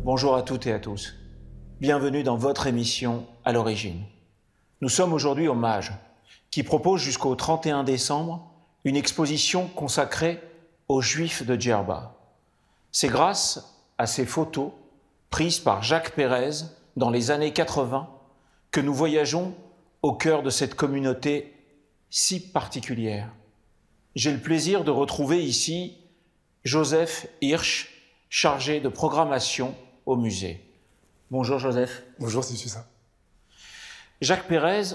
bonjour à toutes et à tous. Bienvenue dans votre émission À l'origine. Nous sommes aujourd'hui au MAGE, qui propose jusqu'au 31 décembre une exposition consacrée aux Juifs de Djerba. C'est grâce à ces photos prises par Jacques Pérez dans les années 80 que nous voyageons au cœur de cette communauté si particulière. J'ai le plaisir de retrouver ici Joseph Hirsch, chargé de programmation au musée. Bonjour Joseph. Bonjour, c'est ça. Jacques Pérez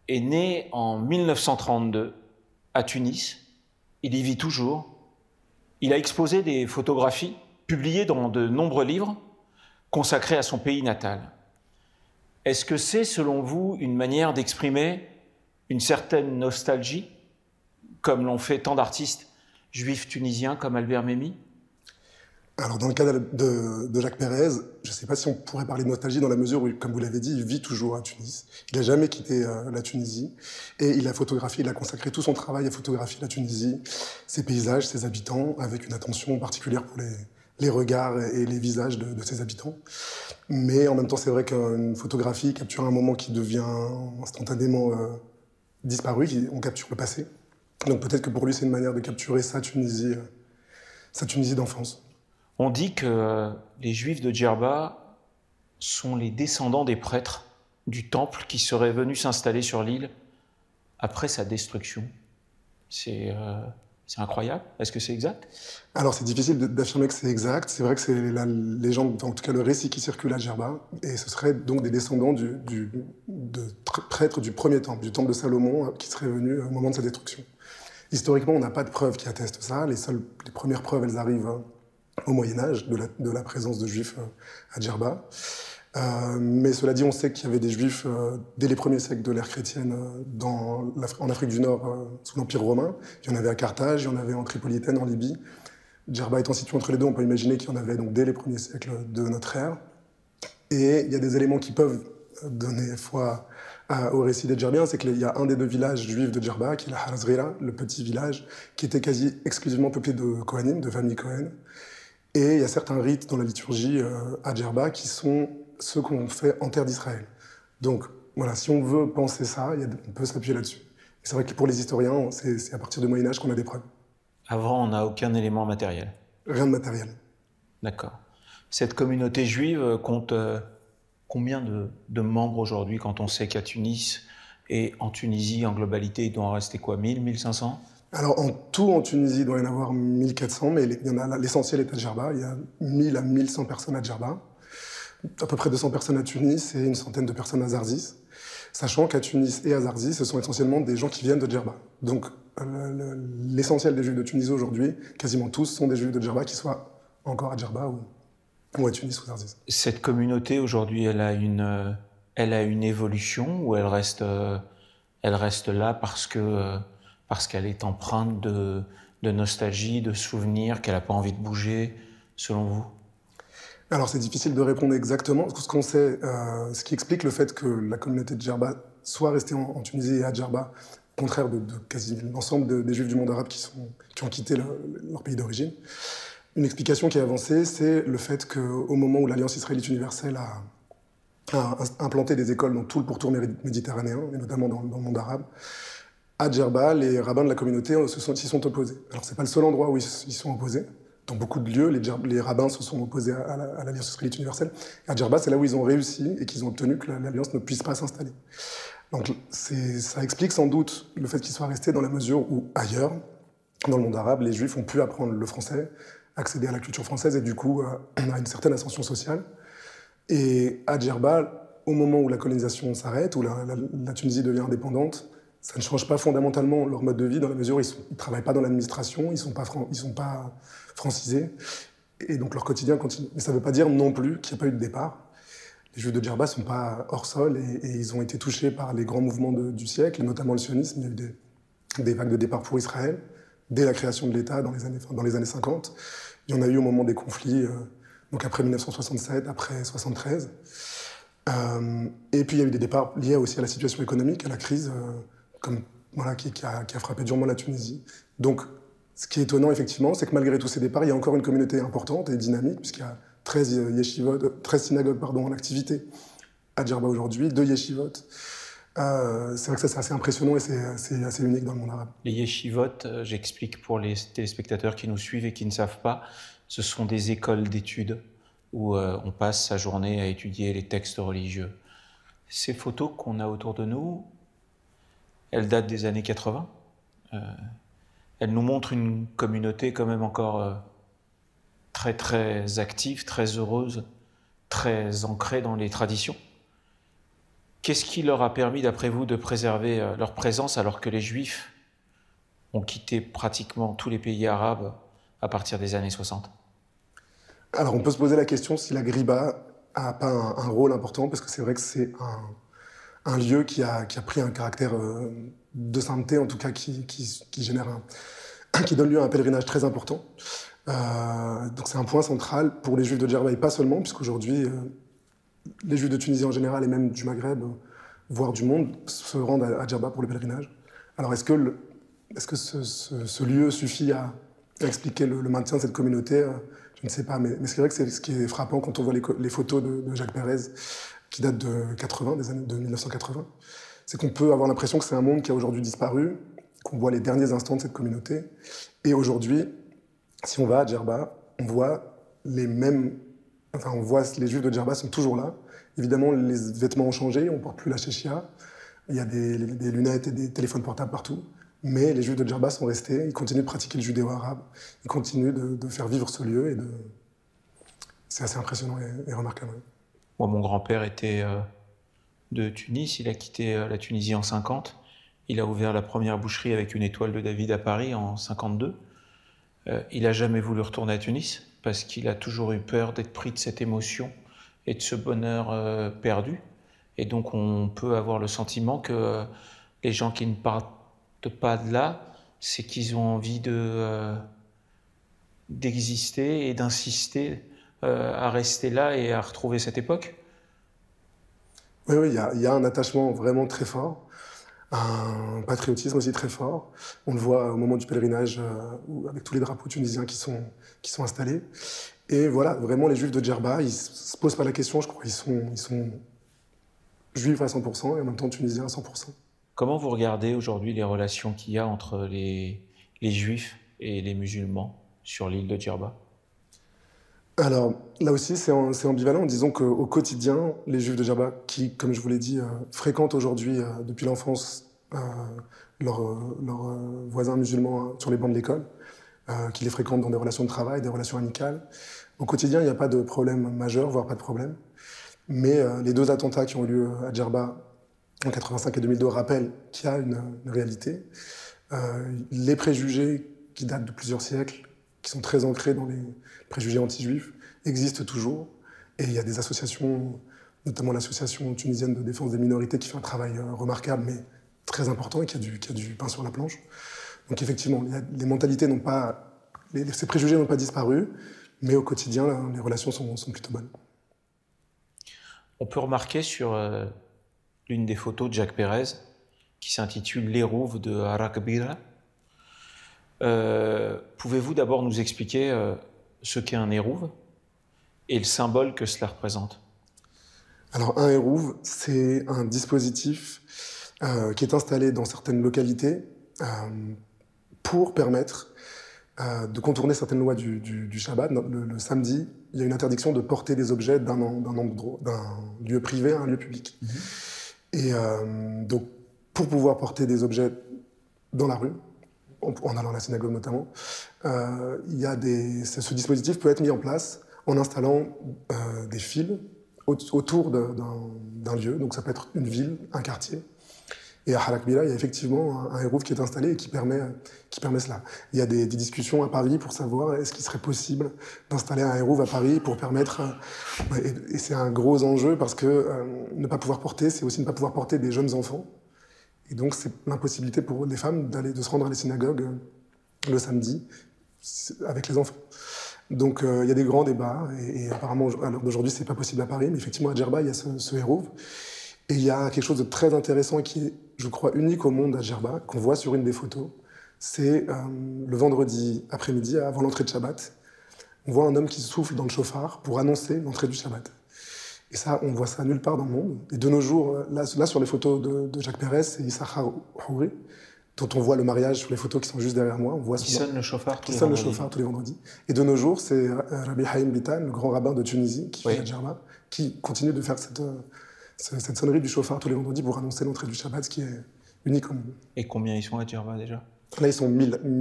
est né en 1932 à Tunis. Il y vit toujours. Il a exposé des photographies publiées dans de nombreux livres consacrés à son pays natal. Est-ce que c'est, selon vous, une manière d'exprimer une certaine nostalgie, comme l'ont fait tant d'artistes juifs tunisiens comme Albert Memmi? Alors, dans le cas de Jacques Pérez, je ne sais pas si on pourrait parler de nostalgie dans la mesure où, comme vous l'avez dit, il vit toujours à Tunis. Il n'a jamais quitté la Tunisie. Et il a photographié, il a consacré tout son travail à photographier la Tunisie, ses paysages, ses habitants, avec une attention particulière pour les regards et les visages de ses habitants. Mais en même temps, c'est vrai qu'une photographie capture un moment qui devient instantanément disparu, on capture le passé. Donc peut-être que pour lui, c'est une manière de capturer sa Tunisie d'enfance. On dit que les Juifs de Djerba sont les descendants des prêtres du temple qui seraient venus s'installer sur l'île après sa destruction. C'est incroyable. Est-ce que c'est exact? Alors c'est difficile d'affirmer que c'est exact. C'est vrai que c'est la légende, en tout cas le récit qui circule à Djerba, et ce serait donc des descendants de prêtres du premier temple, du temple de Salomon, qui seraient venus au moment de sa destruction. Historiquement, on n'a pas de preuves qui attestent ça. Les premières preuves, elles arrivent au Moyen-Âge de la présence de Juifs à Djerba. Mais cela dit, on sait qu'il y avait des Juifs dès les premiers siècles de l'ère chrétienne en Afrique du Nord sous l'Empire romain. Il y en avait à Carthage, il y en avait en Tripolitaine, en Libye. Djerba étant situé entre les deux, on peut imaginer qu'il y en avait donc dès les premiers siècles de notre ère. Et il y a des éléments qui peuvent donner foi au récit des Djerbiens, c'est qu'il y a un des deux villages juifs de Djerba, qui est la Harazrira, le petit village, qui était quasi exclusivement peuplé de Kohanim, de familles Cohen. Et il y a certains rites dans la liturgie à Djerba qui sont ceux qu'on fait en terre d'Israël. Donc voilà, si on veut penser ça, on peut s'appuyer là-dessus. Et c'est vrai que pour les historiens, c'est à partir du Moyen-Âge qu'on a des preuves. Avant, on n'a aucun élément matériel. Rien de matériel. D'accord. Cette communauté juive compte combien de membres aujourd'hui, quand on sait qu'à Tunis et en Tunisie, en globalité, il doit en rester quoi, 1000, 1500? Alors en tout, en Tunisie, il doit y en avoir 1400, mais l'essentiel est à Djerba. Il y a 1000 à 1100 personnes à Djerba, à peu près 200 personnes à Tunis et une centaine de personnes à Zarzis, sachant qu'à Tunis et à Zarzis, ce sont essentiellement des gens qui viennent de Djerba. Donc l'essentiel des Juifs de Tunisie aujourd'hui, quasiment tous, sont des Juifs de Djerba qui soient encore à Djerba ou à Tunis ou Zarzis. Cette communauté aujourd'hui, elle a une évolution ou elle reste là parce qu'elle est empreinte de nostalgie, de souvenirs, qu'elle n'a pas envie de bouger, selon vous? Alors c'est difficile de répondre exactement. Ce qu'on sait, ce qui explique le fait que la communauté de Djerba soit restée en Tunisie et à Djerba, au contraire de quasi l'ensemble des Juifs du monde arabe qui ont quitté leur pays d'origine. Une explication qui est avancée, c'est le fait qu'au moment où l'Alliance israélite universelle a implanté des écoles dans tout le pourtour méditerranéen, et notamment dans le monde arabe, à Djerba, les rabbins de la communauté s'y sont opposés. Alors, ce n'est pas le seul endroit où ils sont opposés. Dans beaucoup de lieux, les rabbins se sont opposés à l'Alliance israélite universelle. Et à Djerba, c'est là où ils ont réussi et qu'ils ont obtenu que l'Alliance ne puisse pas s'installer. Donc, ça explique sans doute le fait qu'ils soient restés dans la mesure où, ailleurs, dans le monde arabe, les Juifs ont pu apprendre le français, accéder à la culture française et du coup, à une certaine ascension sociale. Et à Djerba, au moment où la colonisation s'arrête, où la Tunisie devient indépendante, ça ne change pas fondamentalement leur mode de vie dans la mesure où ils ne travaillent pas dans l'administration, ils sont pas francisés, et donc leur quotidien continue. Mais ça ne veut pas dire non plus qu'il n'y a pas eu de départ. Les Juifs de Djerba ne sont pas hors sol et ils ont été touchés par les grands mouvements du siècle, et notamment le sionisme. Il y a eu des vagues de départ pour Israël, dès la création de l'État dans les années 50. Il y en a eu au moment des conflits, donc après 1967, après 1973. Et puis il y a eu des départs liés aussi à la situation économique, à la crise qui a frappé durement la Tunisie. Donc ce qui est étonnant effectivement, c'est que malgré tous ces départs, il y a encore une communauté importante et dynamique, puisqu'il y a 13 synagogues pardon, en activité à Djerba aujourd'hui, 2 yeshivot. C'est vrai que ça, c'est assez impressionnant et c'est assez unique dans le monde arabe. Les yeshivot, j'explique pour les téléspectateurs qui nous suivent et qui ne savent pas, ce sont des écoles d'études où on passe sa journée à étudier les textes religieux. Ces photos qu'on a autour de nous, elles datent des années 80. Elles nous montrent une communauté quand même encore très très active, très heureuse, très ancrée dans les traditions. Qu'est-ce qui leur a permis, d'après vous, de préserver leur présence alors que les Juifs ont quitté pratiquement tous les pays arabes à partir des années 60? Alors on peut se poser la question si la Griba n'a pas un rôle important, parce que c'est vrai que c'est un lieu qui a pris un caractère de sainteté, en tout cas qui donne lieu à un pèlerinage très important. Donc c'est un point central pour les Juifs de Djerba et pas seulement, puisqu'aujourd'hui les Juifs de Tunisie en général et même du Maghreb, voire du monde, se rendent à Djerba pour le pèlerinage. Alors est-ce que ce lieu suffit à expliquer le maintien de cette communauté? Je ne sais pas, mais c'est vrai que c'est ce qui est frappant quand on voit les photos de Jacques Pérez, qui datent des années de 1980. C'est qu'on peut avoir l'impression que c'est un monde qui a aujourd'hui disparu, qu'on voit les derniers instants de cette communauté. Et aujourd'hui, si on va à Djerba, on voit les Juifs de Djerba sont toujours là. Évidemment, les vêtements ont changé, on ne porte plus la chéchia. Il y a des lunettes et des téléphones portables partout. Mais les Juifs de Djerba sont restés, ils continuent de pratiquer le judéo-arabe, ils continuent de faire vivre ce lieu. Et c'est assez impressionnant et remarquable. Moi, mon grand-père était de Tunis, il a quitté la Tunisie en 50. Il a ouvert la première boucherie avec une étoile de David à Paris en 52. Il n'a jamais voulu retourner à Tunis parce qu'il a toujours eu peur d'être pris de cette émotion et de ce bonheur perdu. Et donc on peut avoir le sentiment que les gens qui ne partent pas de là, c'est qu'ils ont envie d'exister et d'insister à rester là et à retrouver cette époque. Oui, il y a un attachement vraiment très fort, un patriotisme aussi très fort. On le voit au moment du pèlerinage, avec tous les drapeaux tunisiens qui sont installés. Et voilà, vraiment, les Juifs de Djerba, ils ne se posent pas la question, je crois. Ils sont juifs à 100% et en même temps tunisiens à 100%. Comment vous regardez aujourd'hui les relations qu'il y a entre les Juifs et les musulmans sur l'île de Djerba? Alors, là aussi, c'est ambivalent. Disons qu'au quotidien, les Juifs de Djerba, qui, comme je vous l'ai dit, fréquentent aujourd'hui, depuis l'enfance, leurs voisins musulmans sur les bancs de l'école, qui les fréquentent dans des relations de travail, des relations amicales. Au quotidien, il n'y a pas de problème majeur, voire pas de problème. Mais les 2 attentats qui ont eu lieu à Djerba en 85 et 2002 rappellent qu'il y a une réalité. Les préjugés qui datent de plusieurs siècles, qui sont très ancrés dans les préjugés anti-juifs, existent toujours. Et il y a des associations, notamment l'association tunisienne de défense des minorités, qui fait un travail remarquable, mais très important, et qui a du pain sur la planche. Donc effectivement, les mentalités n'ont pas... Ces préjugés n'ont pas disparu, mais au quotidien, là, les relations sont plutôt bonnes. On peut remarquer sur l'une des photos de Jacques Pérez, qui s'intitule « L'Hérouve de Harakbira ». Pouvez-vous d'abord nous expliquer ce qu'est un hérouve et le symbole que cela représente? Alors, un hérouve, c'est un dispositif qui est installé dans certaines localités pour permettre de contourner certaines lois du Shabbat. Le samedi, il y a une interdiction de porter des objets d'un lieu privé à un lieu public. Et donc, pour pouvoir porter des objets dans la rue, en allant à la synagogue notamment, ce dispositif peut être mis en place en installant des fils autour d'un lieu. Donc ça peut être une ville, un quartier. Et à Harakbira, il y a effectivement un hérouve qui est installé et qui permet cela. Il y a des discussions à Paris pour savoir est-ce qu'il serait possible d'installer un hérouve à Paris pour permettre... et c'est un gros enjeu parce que ne pas pouvoir porter, c'est aussi ne pas pouvoir porter des jeunes enfants. Et donc c'est l'impossibilité pour les femmes de se rendre à la synagogue le samedi avec les enfants. Donc il y a des grands débats et apparemment à l'heure d'aujourd'hui c'est pas possible à Paris, mais effectivement à Djerba il y a ce hérouve. Et il y a quelque chose de très intéressant qui est, je crois, unique au monde à Djerba, qu'on voit sur une des photos. C'est le vendredi après-midi, avant l'entrée de Shabbat. on voit un homme qui souffle dans le chauffard pour annoncer l'entrée du Shabbat. Et ça, on voit ça nulle part dans le monde. Et de nos jours, là sur les photos de Jacques Pérez, c'est Issachar Houri, dont on voit le mariage sur les photos qui sont juste derrière moi. On voit qui sonne le chauffard tous les vendredis. Et de nos jours, c'est Rabbi Haïm Bitan, le grand rabbin de Tunisie, qui vit à Djerba, qui continue de faire cette sonnerie du chauffard tous les vendredis pour annoncer l'entrée du Shabbat, ce qui est unique au monde. Et combien ils sont à Djerba déjà? Là, ils sont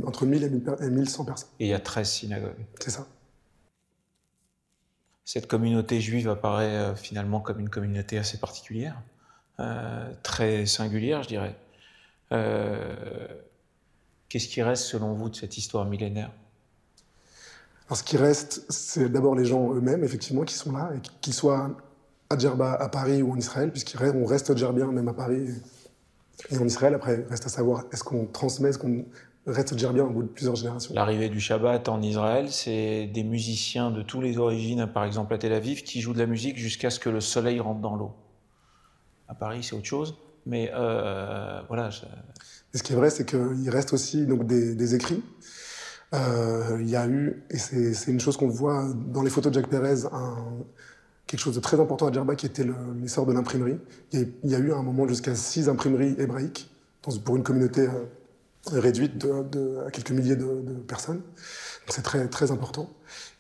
entre 1000 et 1100 personnes. Et il y a 13 synagogues. C'est ça. Cette communauté juive apparaît finalement comme une communauté assez particulière, très singulière, je dirais. Qu'est-ce qui reste selon vous de cette histoire millénaire? Alors, ce qui reste, c'est d'abord les gens eux-mêmes, effectivement, qui sont là, et qu'ils soient à Djerba, à Paris ou en Israël, puisqu'on reste djerbien même à Paris et en Israël. Après, reste à savoir, est-ce qu'on transmet, est-ce qu'on reste djerbien au bout de plusieurs générations. L'arrivée du Shabbat en Israël, c'est des musiciens de toutes les origines, par exemple à Tel Aviv, qui jouent de la musique jusqu'à ce que le soleil rentre dans l'eau. À Paris, c'est autre chose, mais voilà. Et ce qui est vrai, c'est qu'il reste aussi donc, des écrits. Il y a eu, et c'est une chose qu'on voit dans les photos de Jacques Pérez, quelque chose de très important à Djerba qui était l'essor de l'imprimerie. Il y a eu à un moment jusqu'à 6 imprimeries hébraïques pour une communauté réduite à quelques milliers de personnes. Donc c'est très, très important.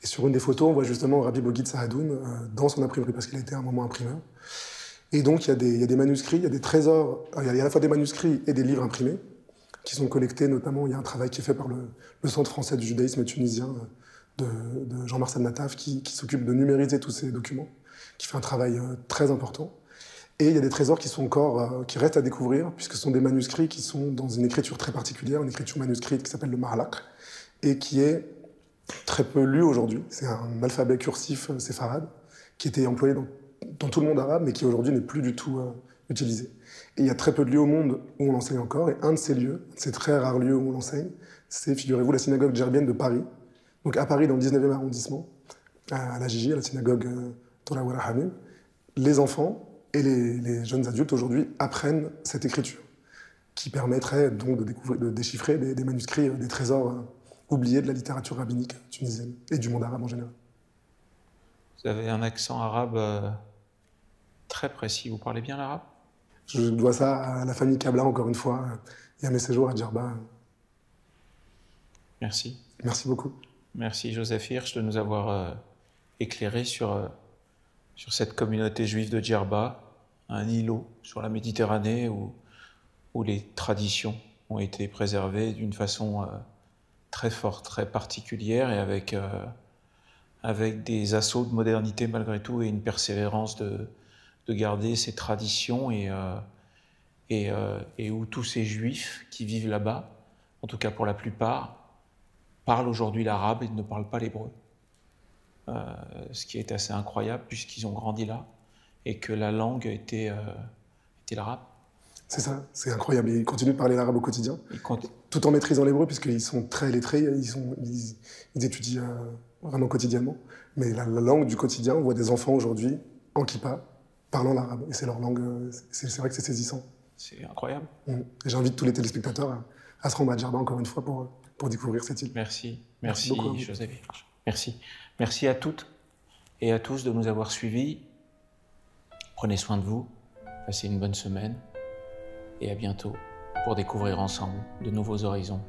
Et sur une des photos, on voit justement Rabbi Bogit Sahadoun dans son imprimerie, parce qu'il a été à un moment imprimeur. Et donc il y a des manuscrits, il y a des trésors, il y a à la fois des manuscrits et des livres imprimés, qui sont collectés, notamment il y a un travail qui est fait par le Centre français du judaïsme tunisien de Jean-Marcel Nataf, qui s'occupe de numériser tous ces documents, qui fait un travail très important. Et il y a des trésors qui sont encore, qui restent à découvrir, puisque ce sont des manuscrits qui sont dans une écriture très particulière, une écriture manuscrite qui s'appelle le Mahalak, et qui est très peu lue aujourd'hui. C'est un alphabet cursif séfarade, qui était employé dans tout le monde arabe, mais qui aujourd'hui n'est plus du tout utilisé. Et il y a très peu de lieux au monde où on l'enseigne encore, et un de ces lieux, ces très rares lieux où on l'enseigne, c'est, figurez-vous, la synagogue djerbienne de Paris. Donc à Paris, dans le 19e arrondissement, à la Gigi, à la synagogue Torah Wara Hamim, les enfants et les jeunes adultes aujourd'hui apprennent cette écriture, qui permettrait donc de déchiffrer des manuscrits, des trésors oubliés de la littérature rabbinique tunisienne et du monde arabe en général. Vous avez un accent arabe très précis. Vous parlez bien l'arabe? Je dois ça à la famille Kabla, encore une fois, et à mes séjours à Djerba. Merci. Merci beaucoup. Merci Joseph Hirsch de nous avoir éclairé sur cette communauté juive de Djerba, un îlot sur la Méditerranée où les traditions ont été préservées d'une façon très forte, très particulière et avec des assauts de modernité malgré tout et une persévérance de garder ces traditions et où tous ces juifs qui vivent là-bas, en tout cas pour la plupart, parlent aujourd'hui l'arabe et ne parlent pas l'hébreu. Ce qui est assez incroyable puisqu'ils ont grandi là et que la langue était l'arabe. C'est ça, c'est incroyable. Ils continuent de parler l'arabe au quotidien, tout en maîtrisant l'hébreu puisqu'ils sont très lettrés, ils étudient vraiment quotidiennement. Mais la langue du quotidien, on voit des enfants aujourd'hui en kippa parlant l'arabe. Et c'est leur langue, c'est vrai que c'est saisissant. C'est incroyable. Et j'invite tous les téléspectateurs à se rendre à Djerba encore une fois pour découvrir cette île. Merci beaucoup, Joseph Hirsch. Merci. Merci à toutes et à tous de nous avoir suivis. Prenez soin de vous, passez une bonne semaine et à bientôt pour découvrir ensemble de nouveaux horizons.